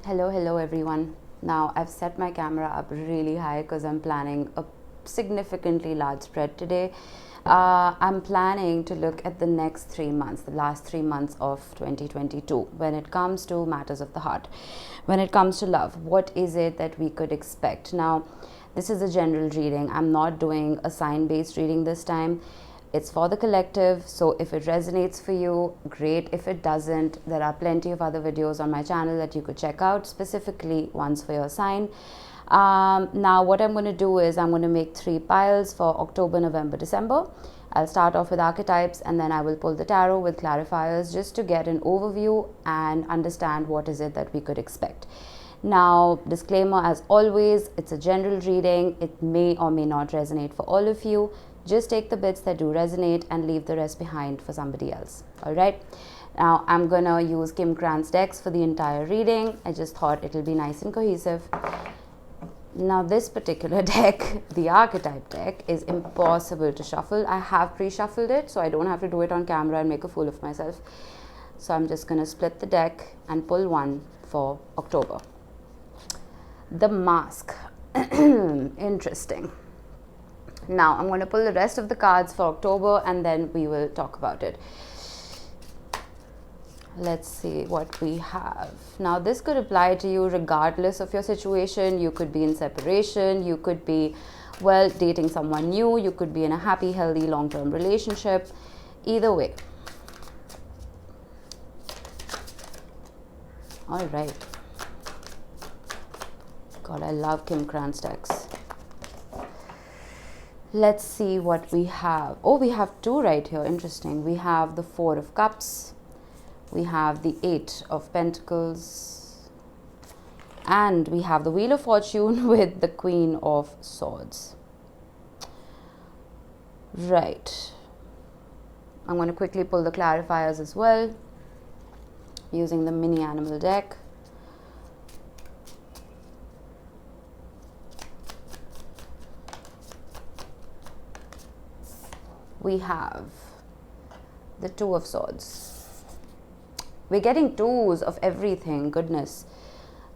Hello everyone. Now I've set my camera up really high because I'm planning a significantly large spread today. I'm planning to look at the next 3 months, the last 3 months of 2022, when it comes to matters of the heart, when it comes to love. What is it that we could expect? Now, this is a general reading. I'm not doing a sign-based reading this time. It's for the collective, so if it resonates for you, great. If it doesn't, there are plenty of other videos on my channel that you could check out, specifically ones for your sign. Now what I'm going to do is I'm going to make 3 piles for October, November, December. I'll start off with archetypes and then I will pull the tarot with clarifiers just to get an overview and understand what is it that we could expect. Now, disclaimer as always, it's a general reading. It may or may not resonate for all of you. Just take the bits that do resonate and leave the rest behind for somebody else. All right. Now, I'm going to use Kim Krantz decks for the entire reading. I just thought it'll be nice and cohesive. Now, this particular deck, the archetype deck, is impossible to shuffle. I have pre-shuffled it, so I don't have to do it on camera and make a fool of myself. So I'm just going to split the deck and pull one for October. The Mask. Interesting. Now, I'm going to pull the rest of the cards for October and then we will talk about it. Let's see what we have. Now, this could apply to you regardless of your situation. You could be in separation. You could be, well, dating someone new. You could be in a happy, healthy, long-term relationship. Either way. All right. God, I love Kim Krantz decks. Let's see what we have. Oh, we have 2 right here. Interesting. We have the 4 of Cups. We have the 8 of Pentacles. And we have the Wheel of Fortune with the Queen of Swords. Right. I'm going to quickly pull the clarifiers as well, using the mini animal deck. We have the 2 of Swords. We're getting 2s of everything. Goodness.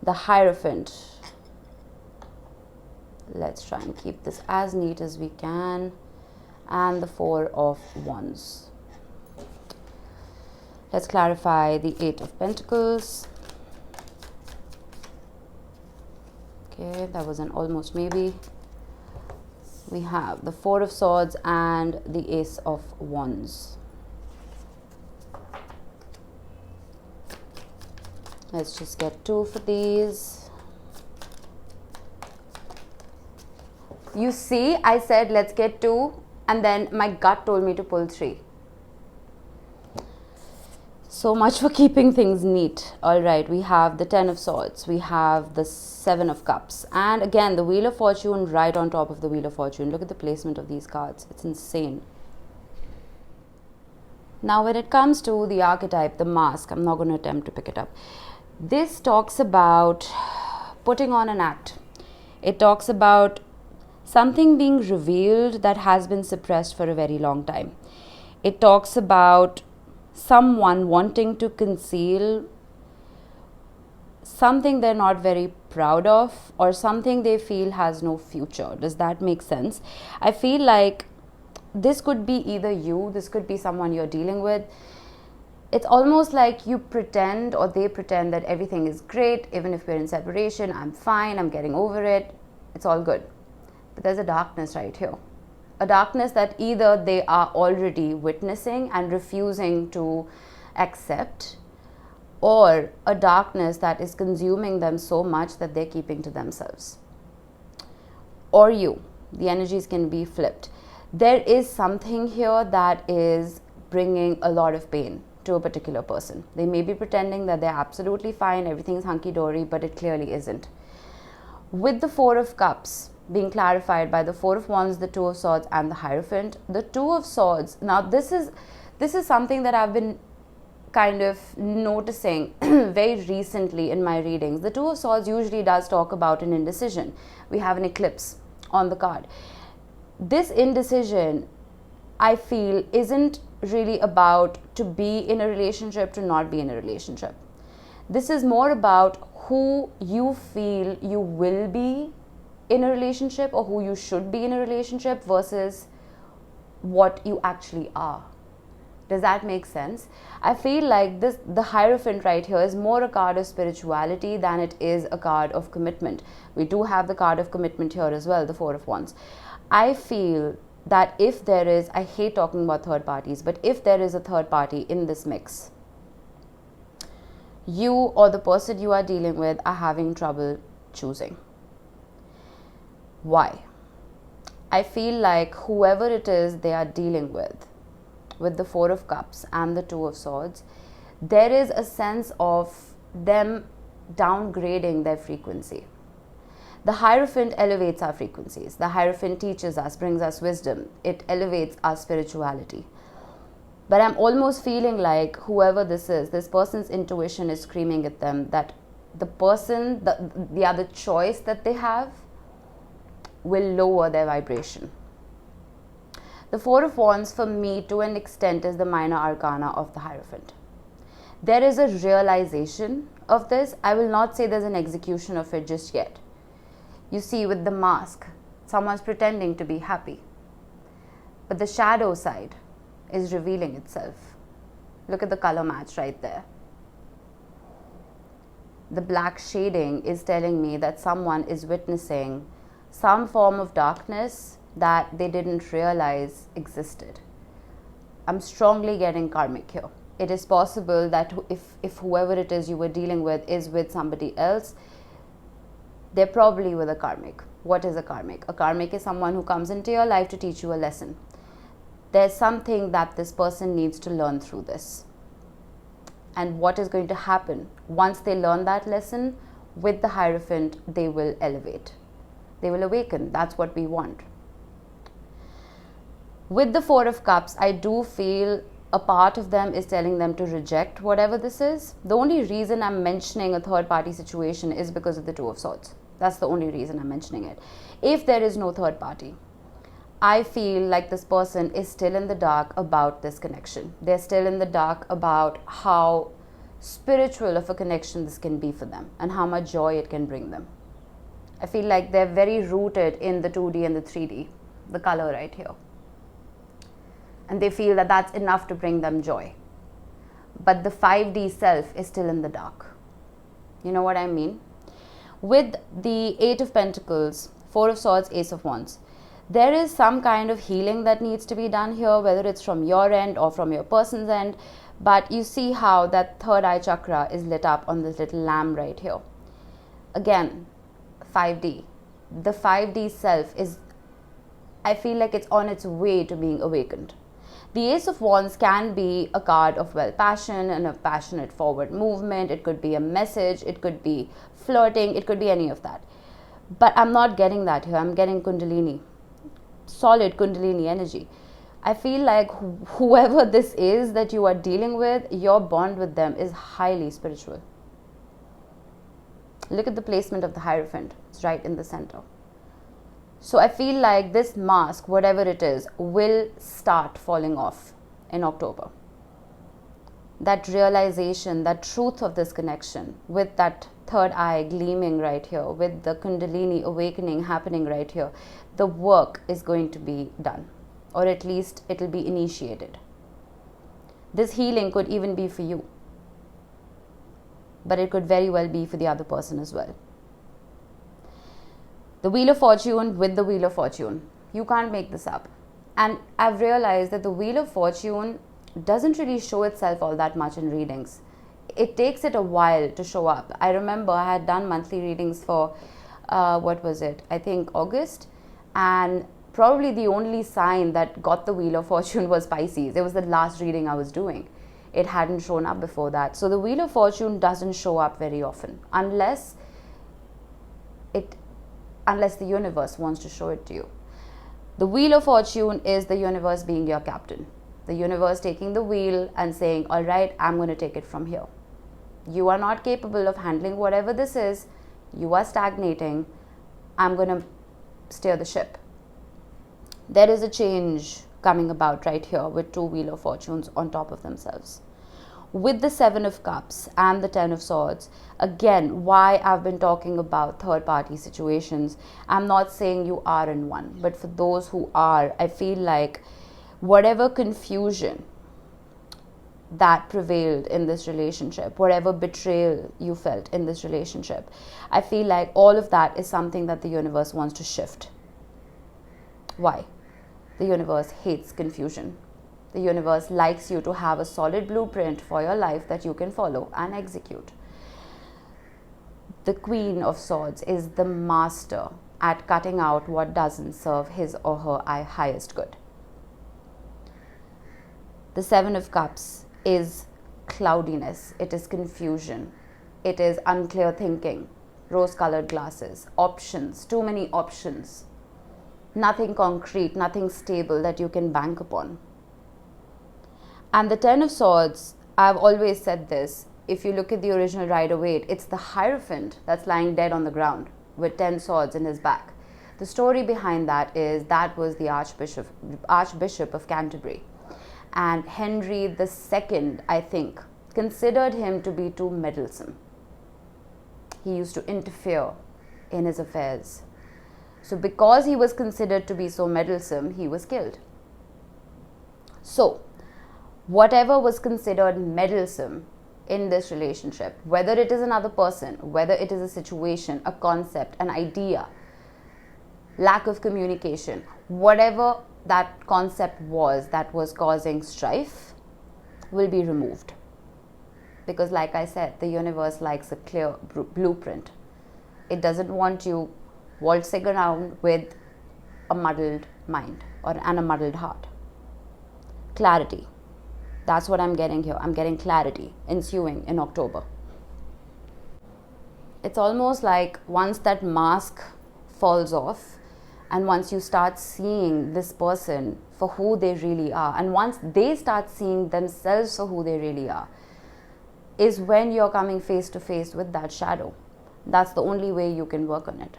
The Hierophant. Let's try and keep this as neat as we can. And the 4 of Wands. Let's clarify the 8 of Pentacles. Okay, that was an almost maybe. We have the 4 of Swords and the Ace of Wands. Let's just get 2 for these. You see, I said let's get 2 and then my gut told me to pull 3. So much for keeping things neat. All right, we have the 10 of Swords. We have the 7 of Cups. And again, the Wheel of Fortune right on top of the Wheel of Fortune. Look at the placement of these cards. It's insane. Now, when it comes to the archetype, the Mask, I'm not going to attempt to pick it up. This talks about putting on an act. It talks about something being revealed that has been suppressed for a very long time. It talks about someone wanting to conceal something they're not very proud of or something they feel has no future. Does that make sense? I feel like this could be either you, this could be someone you're dealing with. It's almost like you pretend or they pretend that everything is great. Even if we're in separation, I'm fine, I'm getting over it, it's all good. But there's a darkness right here. A darkness that either they are already witnessing and refusing to accept, or a darkness that is consuming them so much that they're keeping to themselves. Or you. The energies can be flipped. There is something here that is bringing a lot of pain to a particular person. They may be pretending that they're absolutely fine, everything's hunky-dory, but it clearly isn't. With the 4 of Cups being clarified by the 4 of Wands, the 2 of Swords and the Hierophant. The 2 of Swords, now this is something that I've been kind of noticing very recently in my readings. The 2 of Swords usually does talk about an indecision. We have an eclipse on the card. This indecision, I feel, isn't really about to be in a relationship, to not be in a relationship. This is more about who you feel you will be in a relationship or who you should be in a relationship versus what you actually are. Does that make sense? I feel like the Hierophant right here is more a card of spirituality than it is a card of commitment. We do have the card of commitment here as well, the Four of Wands. I feel that if there is, I hate talking about third parties, but if there is a third party in this mix, you or the person you are dealing with are having trouble choosing. Why? I feel like whoever it is they are dealing with the Four of Cups and the Two of Swords, there is a sense of them downgrading their frequency. The Hierophant elevates our frequencies. The Hierophant teaches us, brings us wisdom. It elevates our spirituality. But I'm almost feeling like whoever this is, this person's intuition is screaming at them that the person, the other choice that they have will lower their vibration. The Four of Wands for me to an extent is the minor arcana of the Hierophant. There is a realization of this. I will not say there's an execution of it just yet. You see, with the mask, someone's pretending to be happy. But the shadow side is revealing itself. Look at the color match right there. The black shading is telling me that someone is witnessing some form of darkness that they didn't realize existed. I'm strongly getting karmic here. It is possible that if whoever it is you were dealing with is with somebody else, they're probably with a karmic. What is a karmic? A karmic is someone who comes into your life to teach you a lesson. There's something that this person needs to learn through this. And what is going to happen? Once they learn that lesson, with the Hierophant, they will elevate. They will awaken. That's what we want. With the Four of Cups, I do feel a part of them is telling them to reject whatever this is. The only reason I'm mentioning a third party situation is because of the Two of Swords. That's the only reason I'm mentioning it. If there is no third party, I feel like this person is still in the dark about this connection. They're still in the dark about how spiritual of a connection this can be for them and how much joy it can bring them. I feel like they're very rooted in the 2D and the 3D, the color right here. And they feel that that's enough to bring them joy. But the 5D self is still in the dark. You know what I mean? With the Eight of Pentacles, Four of Swords, Ace of Wands, there is some kind of healing that needs to be done here, whether it's from your end or from your person's end. But you see how that third eye chakra is lit up on this little lamb right here. Again, 5D. The 5D self is, I feel like it's on its way to being awakened. The Ace of Wands can be a card of passion and a passionate forward movement. It could be a message. It could be flirting. It could be any of that. But I'm not getting that here. I'm getting Kundalini. Solid Kundalini energy. I feel like whoever this is that you are dealing with, your bond with them is highly spiritual. Look at the placement of the Hierophant. It's right in the center. So I feel like this mask, whatever it is, will start falling off in October. That realization, that truth of this connection, with that third eye gleaming right here, with the Kundalini awakening happening right here, the work is going to be done, or at least it will be initiated. This healing could even be for you, but it could very well be for the other person as well. The Wheel of Fortune with the Wheel of Fortune. You can't make this up. And I've realized that the Wheel of Fortune doesn't really show itself all that much in readings. It takes it a while to show up. I remember I had done monthly readings for, I think August. And probably the only sign that got the Wheel of Fortune was Pisces. It was the last reading I was doing. It hadn't shown up before that. So the Wheel of Fortune doesn't show up very often unless the universe wants to show it to you. The Wheel of Fortune is the universe being your captain. The universe taking the wheel and saying, all right, I'm going to take it from here. You are not capable of handling whatever this is. You are stagnating. I'm going to steer the ship. There is a change coming about right here with two Wheel of Fortunes on top of themselves. with the Seven of Cups and the Ten of Swords, again, why I've been talking about third-party situations. I'm not saying you are in one, but for those who are, I feel like whatever confusion that prevailed in this relationship, whatever betrayal you felt in this relationship, I feel like all of that is something that the universe wants to shift. Why? The universe hates confusion. The universe likes you to have a solid blueprint for your life that you can follow and execute. The Queen of Swords is the master at cutting out what doesn't serve his or her highest good. The Seven of Cups is cloudiness, it is confusion, it is unclear thinking, rose-colored glasses, options, too many options, nothing concrete, nothing stable that you can bank upon. And the Ten of Swords, I've always said this, if you look at the original Rider-Waite, it's the Hierophant that's lying dead on the ground with 10 swords in his back. The story behind that is that was the Archbishop of Canterbury. And Henry II, I think, considered him to be too meddlesome. He used to interfere in his affairs. So because he was considered to be so meddlesome, he was killed. So, whatever was considered meddlesome in this relationship, whether it is another person, whether it is a situation, a concept, an idea, lack of communication, whatever that concept was that was causing strife, will be removed. Because like I said, the universe likes a clear blueprint. It doesn't want you waltzing around with a muddled mind and a muddled heart. Clarity. That's what I'm getting here. I'm getting clarity ensuing in October. It's almost like once that mask falls off and once you start seeing this person for who they really are, and once they start seeing themselves for who they really are, is when you're coming face to face with that shadow. That's the only way you can work on it.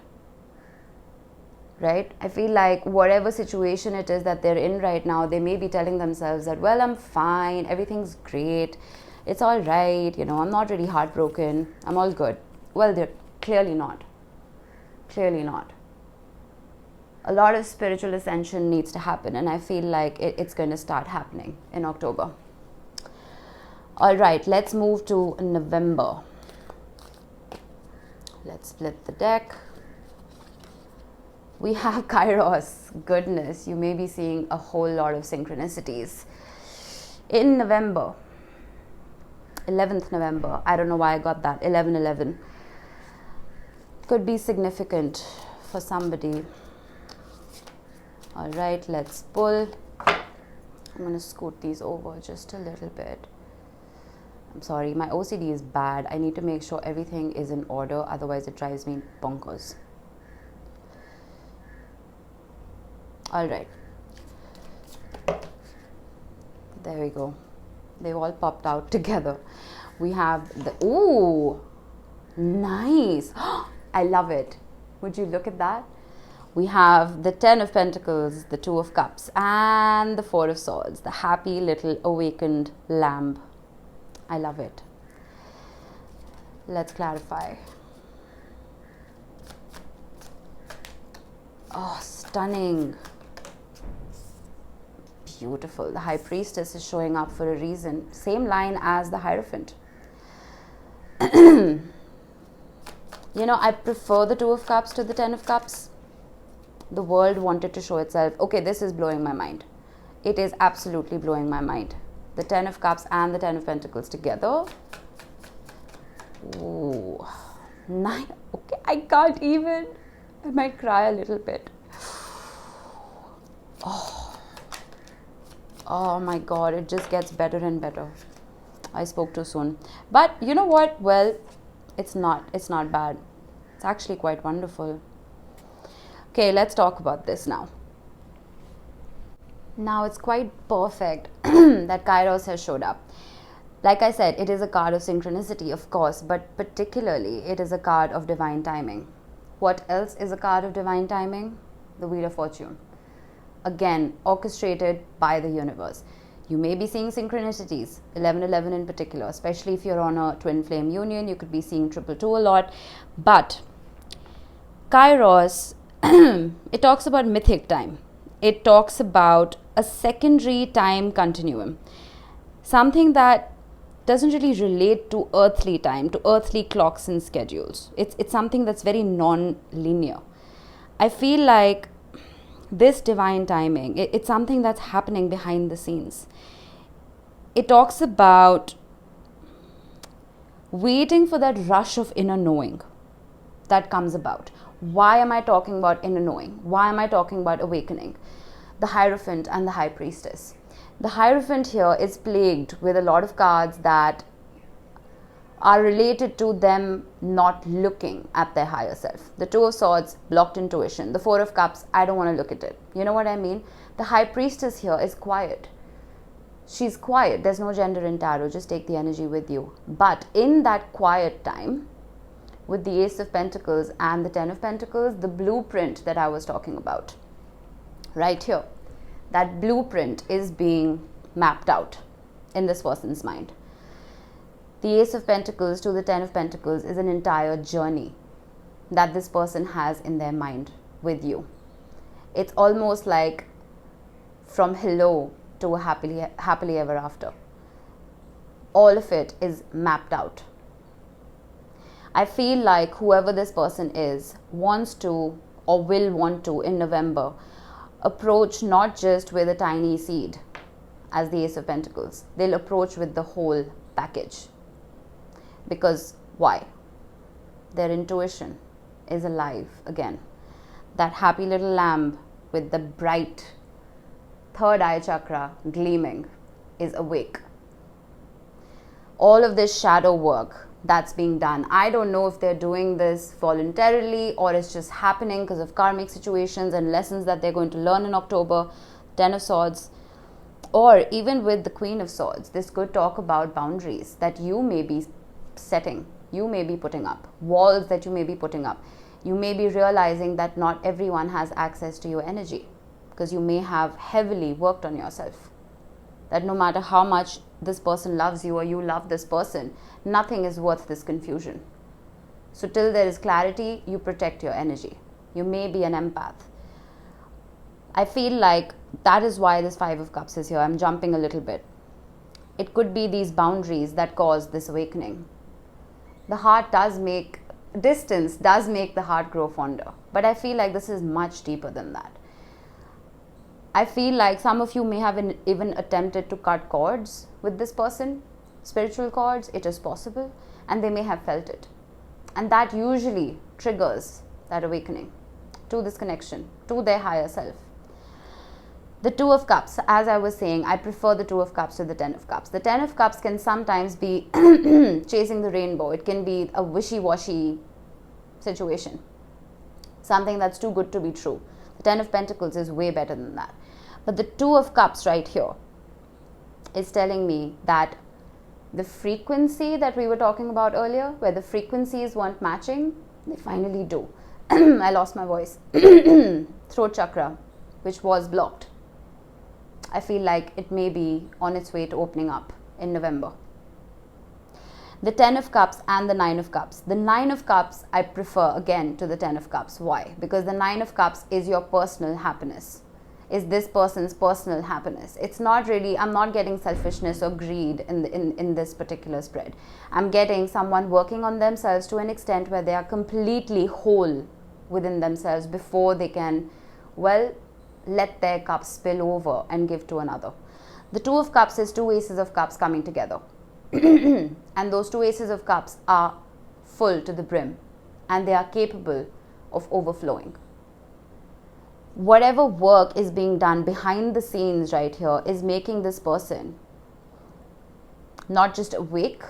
Right? I feel like whatever situation it is that they're in right now, they may be telling themselves that, well, I'm fine, everything's great, it's all right, I'm not really heartbroken, I'm all good. Well, they're clearly not. Clearly not. A lot of spiritual ascension needs to happen, and I feel like it's going to start happening in October. All right, let's move to November. Let's split the deck. We have Kairos. Goodness, you may be seeing a whole lot of synchronicities. In November, 11th November, I don't know why I got that, 11/11. Could be significant for somebody. All right, let's pull. I'm going to scoot these over just a little bit. I'm sorry, my OCD is bad. I need to make sure everything is in order, otherwise it drives me bonkers. All right, there we go. They've all popped out together. We have the, ooh, nice. I love it. Would you look at that? We have the 10 of Pentacles, the 2 of Cups, and the 4 of Swords, the happy little awakened lamb. I love it. Let's clarify. Oh, stunning. Beautiful. The High Priestess is showing up for a reason. Same line as the Hierophant. I prefer the 2 of Cups to the 10 of Cups. The world wanted to show itself. Okay, this is blowing my mind. It is absolutely blowing my mind. The 10 of Cups and the 10 of Pentacles together. Ooh. Nine. Okay, I can't even. I might cry a little bit. Oh my God, it just gets better and better. I spoke too soon. But you know what? Well, it's not bad. It's actually quite wonderful. Okay, let's talk about this now. Now it's quite perfect that Kairos has showed up. Like I said, it is a card of synchronicity, of course, but particularly it is a card of divine timing. What else is a card of divine timing? The Wheel of Fortune. Again, orchestrated by the universe. You may be seeing synchronicities, 1111 in particular, especially if you're on a twin flame union. You could be seeing 222 a lot. But Kairos, it talks about mythic time. It talks about a secondary time continuum. Something that doesn't really relate to earthly time, to earthly clocks and schedules. It's something that's very non-linear. I feel like this divine timing, it's something that's happening behind the scenes. It talks about waiting for that rush of inner knowing that comes about. Why am I talking about inner knowing? Why am I talking about awakening? The Hierophant and the High Priestess. The Hierophant here is plagued with a lot of cards that are related to them not looking at their higher self. The Two of Swords, blocked intuition. The Four of Cups, I don't want to look at it. You know what I mean? The High Priestess here is quiet. She's quiet. There's no gender in tarot. Just take the energy with you. But in that quiet time, with the Ace of Pentacles and the Ten of Pentacles, the blueprint that I was talking about, right here, that blueprint is being mapped out in this person's mind. The Ace of Pentacles to the Ten of Pentacles is an entire journey that this person has in their mind with you. It's almost like from hello to a happily ever after. All of it is mapped out. I feel like whoever this person is wants to or will want to in November approach not just with a tiny seed as the Ace of Pentacles. They'll approach with the whole package. Because why? Their intuition is alive again. That happy little lamb with the bright third eye chakra gleaming is awake. All of this shadow work that's being done, I don't know if they're doing this voluntarily or it's just happening because of karmic situations and lessons that they're going to learn in October. Ten of Swords, or even with the Queen of Swords, this could talk about boundaries that you may be setting, you may be putting up, walls that you may be putting up. You may be realizing that not everyone has access to your energy because you may have heavily worked on yourself. That no matter how much this person loves you or you love this person, nothing is worth this confusion. So till there is clarity, you protect your energy. You may be an empath. I feel like that is why this Five of Cups is here. I'm jumping a little bit. It could be these boundaries that cause this awakening. The heart does make, distance does make the heart grow fonder. But I feel like this is much deeper than that. I feel like some of you may have even attempted to cut cords with this person, spiritual cords. It is possible, and they may have felt it. And that usually triggers that awakening to this connection, to their higher self. The Two of Cups, as I was saying, I prefer the Two of Cups to the Ten of Cups. The Ten of Cups can sometimes be chasing the rainbow. It can be a wishy-washy situation, something that's too good to be true. The Ten of Pentacles is way better than that. But the Two of Cups right here is telling me that the frequency that we were talking about earlier, where the frequencies weren't matching, they finally do. I lost my voice. Throat chakra, which was blocked. I feel like it may be on its way to opening up in November. The Ten of Cups and the Nine of Cups. The Nine of Cups I prefer again to the Ten of Cups. Why? Because the Nine of Cups is your personal happiness. Is this person's personal happiness. It's not really, I'm not getting selfishness or greed in this particular spread. I'm getting someone working on themselves to an extent where they are completely whole within themselves before they can, well, let their cups spill over and give to another. The Two of Cups is two Aces of Cups coming together. And those two Aces of Cups are full to the brim and they are capable of overflowing. Whatever work is being done behind the scenes right here is making this person not just awake,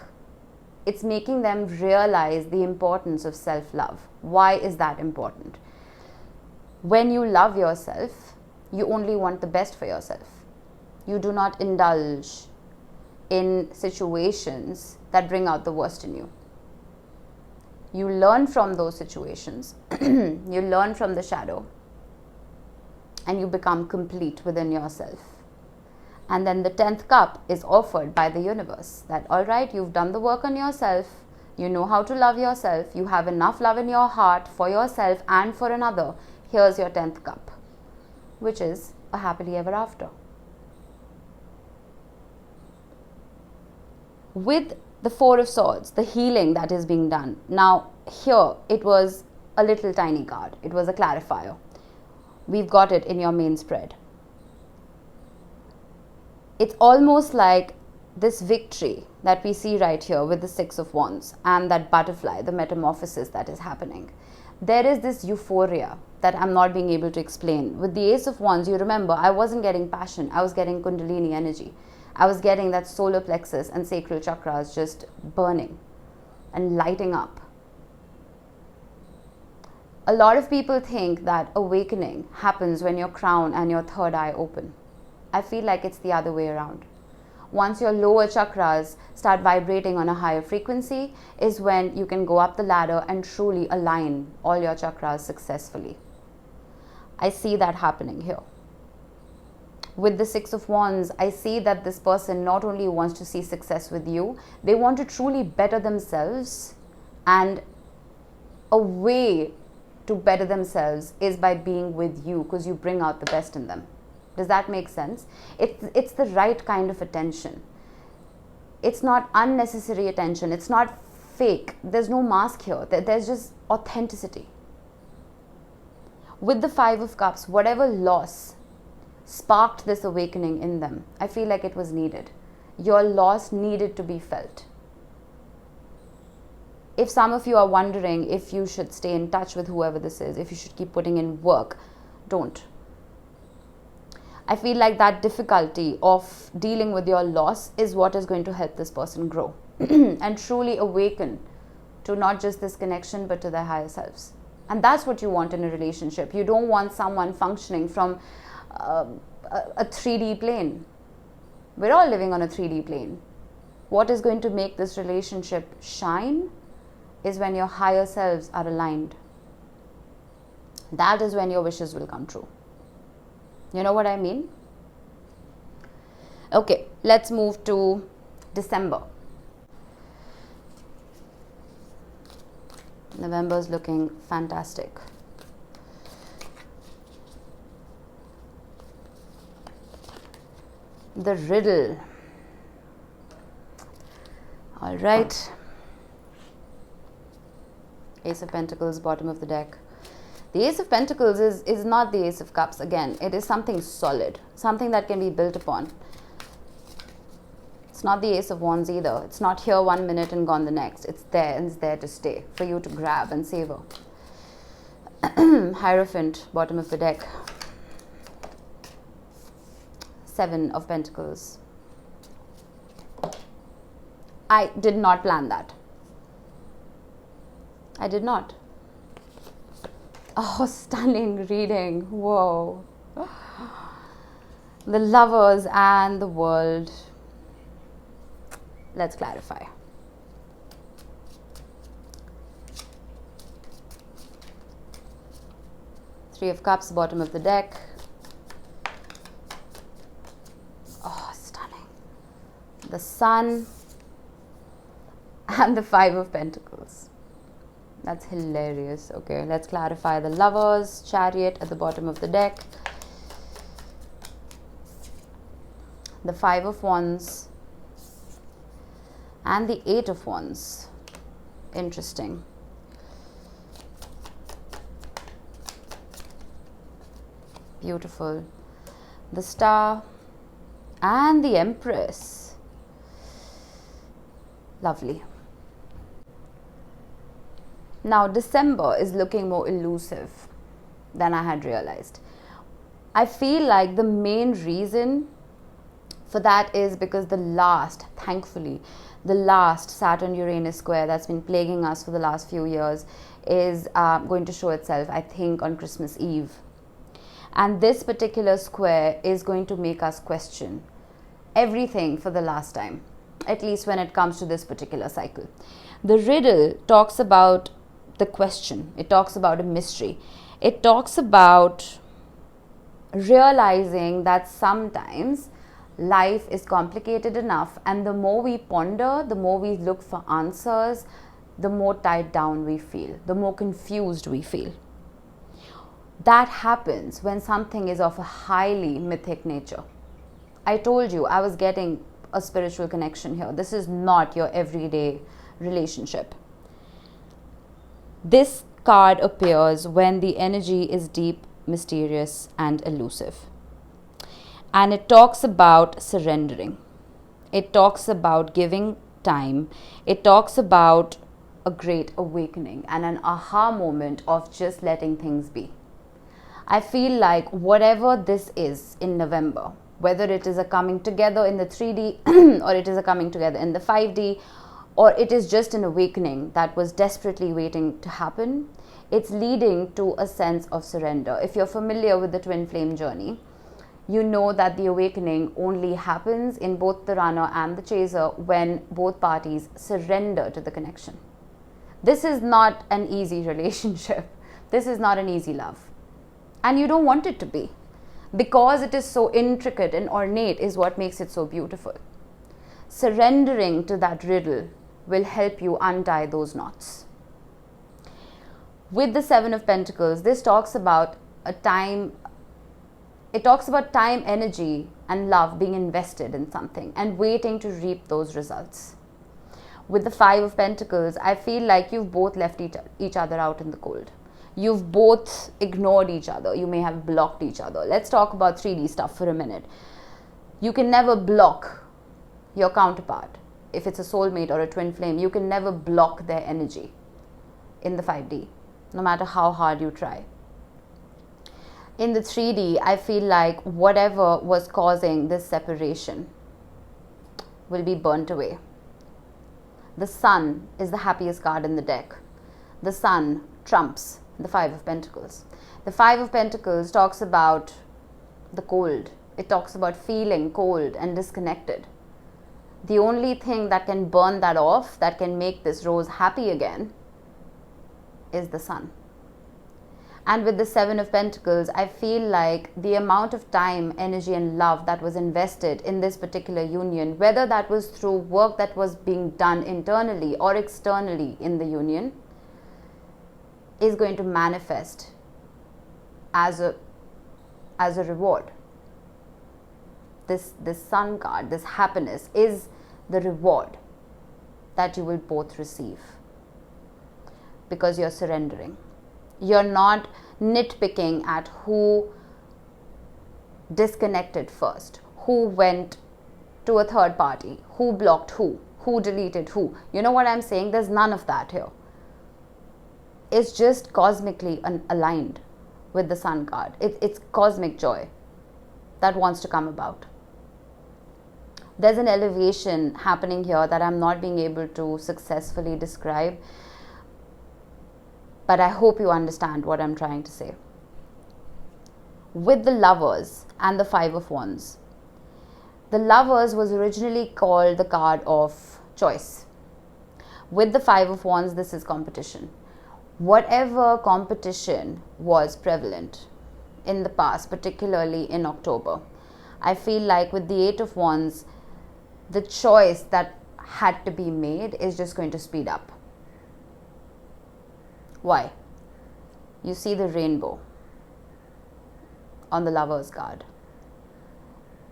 it's making them realize the importance of self-love. Why is that important? When you love yourself, you only want the best for yourself. You do not indulge in situations that bring out the worst in you. You learn from those situations. You learn from the shadow. And you become complete within yourself. And then the 10th cup is offered by the universe that, all right, you've done the work on yourself. You know how to love yourself. You have enough love in your heart for yourself and for another. Here's your 10th cup, which is a happily ever after. With the 4 of Swords, the healing that is being done. Now, here, it was a little tiny card. It was a clarifier. We've got it in your main spread. It's almost like this victory that we see right here with the 6 of Wands and that butterfly, the metamorphosis that is happening. There is this euphoria that I'm not being able to explain. With the Ace of Wands, you remember, I wasn't getting passion. I was getting Kundalini energy. I was getting that solar plexus and sacral chakras just burning and lighting up. A lot of people think that awakening happens when your crown and your third eye open. I feel like it's the other way around. Once your lower chakras start vibrating on a higher frequency is when you can go up the ladder and truly align all your chakras successfully. I see that happening here. With the 6 of Wands, I see that this person not only wants to see success with you, they want to truly better themselves, and a way to better themselves is by being with you because you bring out the best in them. Does that make sense? It's the right kind of attention. It's not unnecessary attention. It's not fake. There's no mask here. There's just authenticity. With the 5 of Cups, whatever loss sparked this awakening in them, I feel like it was needed. Your loss needed to be felt. If some of you are wondering if you should stay in touch with whoever this is, if you should keep putting in work, don't. I feel like that difficulty of dealing with your loss is what is going to help this person grow and truly awaken to not just this connection but to their higher selves. And that's what you want in a relationship. You don't want someone functioning from a 3D plane. We're all living on a 3D plane. What is going to make this relationship shine is when your higher selves are aligned. That is when your wishes will come true. You know what I mean? Okay, let's move to December. November is looking fantastic. The riddle. All right. Ace of Pentacles, bottom of the deck. The Ace of Pentacles is not the Ace of Cups. Again, it is something solid, something that can be built upon. It's not the Ace of Wands either. It's not here 1 minute and gone the next. It's there and it's there to stay for you to grab and savor. Hierophant, bottom of the deck. 7 of Pentacles. I did not plan that. I did not. Oh, stunning reading. Whoa. The Lovers and the World. Let's clarify. Three of Cups, bottom of the deck. Oh, stunning. The Sun and the 5 of Pentacles. That's hilarious. Okay, let's clarify. The Lovers, Chariot at the bottom of the deck. The 5 of Wands and the 8 of Wands. Interesting. Beautiful. The Star and the Empress. Lovely. Now, December is looking more elusive than I had realized. I feel like the main reason for that is because thankfully, the last Saturn-Uranus square that's been plaguing us for the last few years is going to show itself, I think, on Christmas Eve. And this particular square is going to make us question everything for the last time, at least when it comes to this particular cycle. The riddle talks about the question. It talks about a mystery. It talks about realizing that sometimes Life is complicated enough, and the more we ponder, the more we look for answers, the more tied down we feel, the more confused we feel. That happens when something is of a highly mythic nature. I told you I was getting a spiritual connection here. This is not your everyday relationship. This card appears when the energy is deep, mysterious, and elusive. And it talks about surrendering. It talks about giving time. It talks about a great awakening and an aha moment of just letting things be. I feel like whatever this is in November, whether it is a coming together in the 3D or it is a coming together in the 5D, or it is just an awakening that was desperately waiting to happen, it's leading to a sense of surrender. If you're familiar with the twin flame journey, you know that the awakening only happens in both the runner and the chaser when both parties surrender to the connection. This is not an easy relationship. This is not an easy love. And you don't want it to be. Because it is so intricate and ornate is what makes it so beautiful. Surrendering to that riddle will help you untie those knots. With the Seven of Pentacles, this talks about time, energy, and love being invested in something and waiting to reap those results. With the Five of Pentacles, I feel like you've both left each other out in the cold. You've both ignored each other. You may have blocked each other. Let's talk about 3D stuff for a minute. You can never block your counterpart. If it's a soulmate or a twin flame, you can never block their energy in the 5D, no matter how hard you try. In the 3D, I feel like whatever was causing this separation will be burnt away. The Sun is the happiest card in the deck. The Sun trumps the Five of Pentacles. The Five of Pentacles talks about the cold. It talks about feeling cold and disconnected. The only thing that can burn that off, that can make this rose happy again, is the Sun. And with the Seven of Pentacles, I feel like the amount of time, energy, and love that was invested in this particular union, whether that was through work that was being done internally or externally in the union, is going to manifest as a reward. This Sun card, this happiness, is the reward that you will both receive because you're surrendering. You're not nitpicking at who disconnected first, who went to a third party, who blocked who deleted who. You know what I'm saying? There's none of that here. It's just cosmically aligned with the Sun card. It's cosmic joy that wants to come about. There's an elevation happening here that I'm not being able to successfully describe, but I hope you understand what I'm trying to say. With the Lovers and the Five of Wands, the Lovers was originally called the card of choice. With the Five of Wands, this is competition. Whatever competition was prevalent in the past, particularly in October, I feel like with the Eight of Wands, the choice that had to be made is just going to speed up. Why? You see the rainbow on the Lover's card.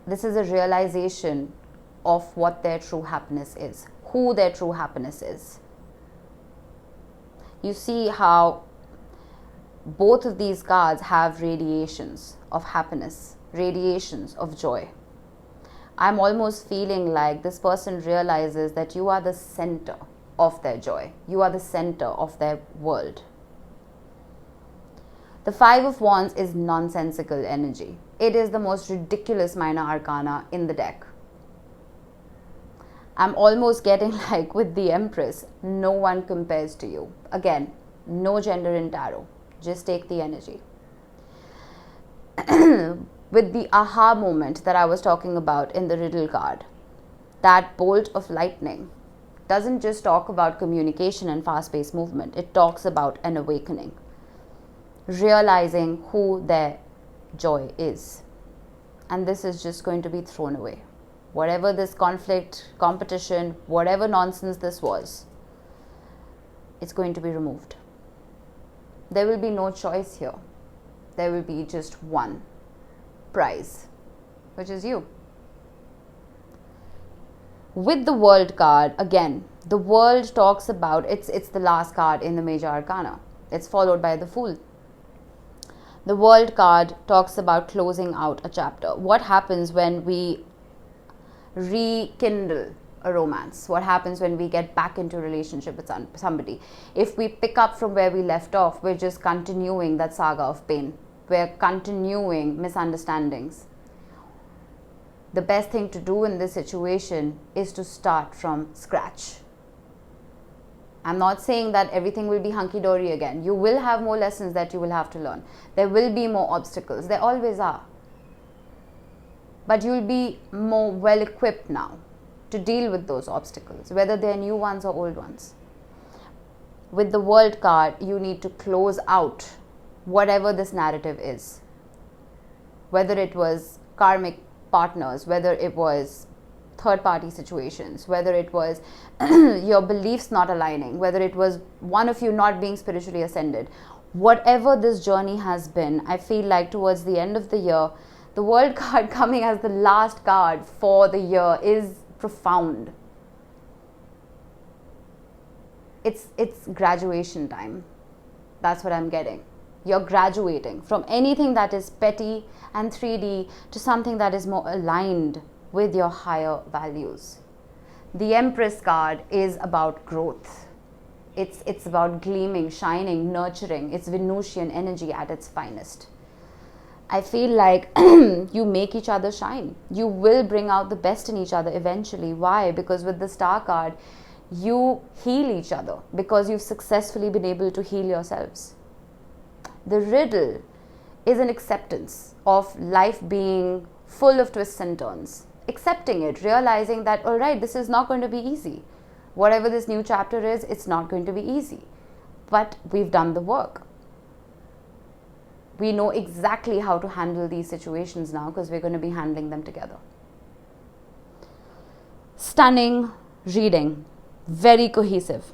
This is a realization of what their true happiness is, who their true happiness is. You see how both of these cards have radiations of happiness, radiations of joy. I'm almost feeling like this person realizes that you are the center of their joy. You are the center of their world. The Five of Wands is nonsensical energy. It is the most ridiculous minor arcana in the deck. I'm almost getting like with the Empress, no one compares to you. Again, no gender in tarot. Just take the energy. With the aha moment that I was talking about in the riddle card, that bolt of lightning doesn't just talk about communication and fast-paced movement. It talks about an awakening, realizing who their joy is. And this is just going to be thrown away. whatever this conflict, competition, whatever nonsense this was, it's going to be removed. There will be no choice here. There will be just one prize, which is you. With the World card, again, the World talks about, it's the last card in the Major Arcana. It's followed by the Fool. The World card talks about closing out a chapter. What happens when we rekindle a romance? What happens when we get back into a relationship with somebody? If we pick up from where we left off, we're just continuing that saga of pain. We're continuing misunderstandings. The best thing to do in this situation is to start from scratch. I'm not saying that everything will be hunky-dory again. You will have more lessons that you will have to learn. There will be more obstacles. There always are. But you'll be more well-equipped now to deal with those obstacles, whether they're new ones or old ones. With the World card, you need to close out whatever this narrative is. Whether it was karmic partners, whether it was third-party situations, whether it was your beliefs not aligning, whether it was one of you not being spiritually ascended. Whatever this journey has been, I feel like towards the end of the year, the World card coming as the last card for the year is profound. It's graduation time. That's what I'm getting. You're graduating from anything that is petty and 3D to something that is more aligned with your higher values. The Empress card is about growth. It's about gleaming, shining, nurturing. It's Venusian energy at its finest. I feel like you make each other shine. You will bring out the best in each other eventually. Why? Because with the Star card, you heal each other because you've successfully been able to heal yourselves. The Riddle is an acceptance of life being full of twists and turns. Accepting it, realizing that, all right, this is not going to be easy. Whatever this new chapter is, it's not going to be easy. But we've done the work. We know exactly how to handle these situations now because we're going to be handling them together. Stunning reading. Very cohesive.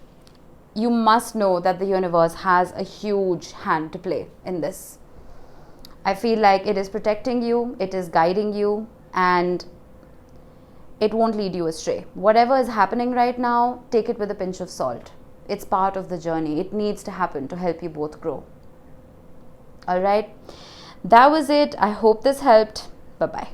You must know that the universe has a huge hand to play in this. I feel like it is protecting you, it is guiding you, and it won't lead you astray. Whatever is happening right now, take it with a pinch of salt. It's part of the journey. It needs to happen to help you both grow. All right. That was it. I hope this helped. Bye-bye.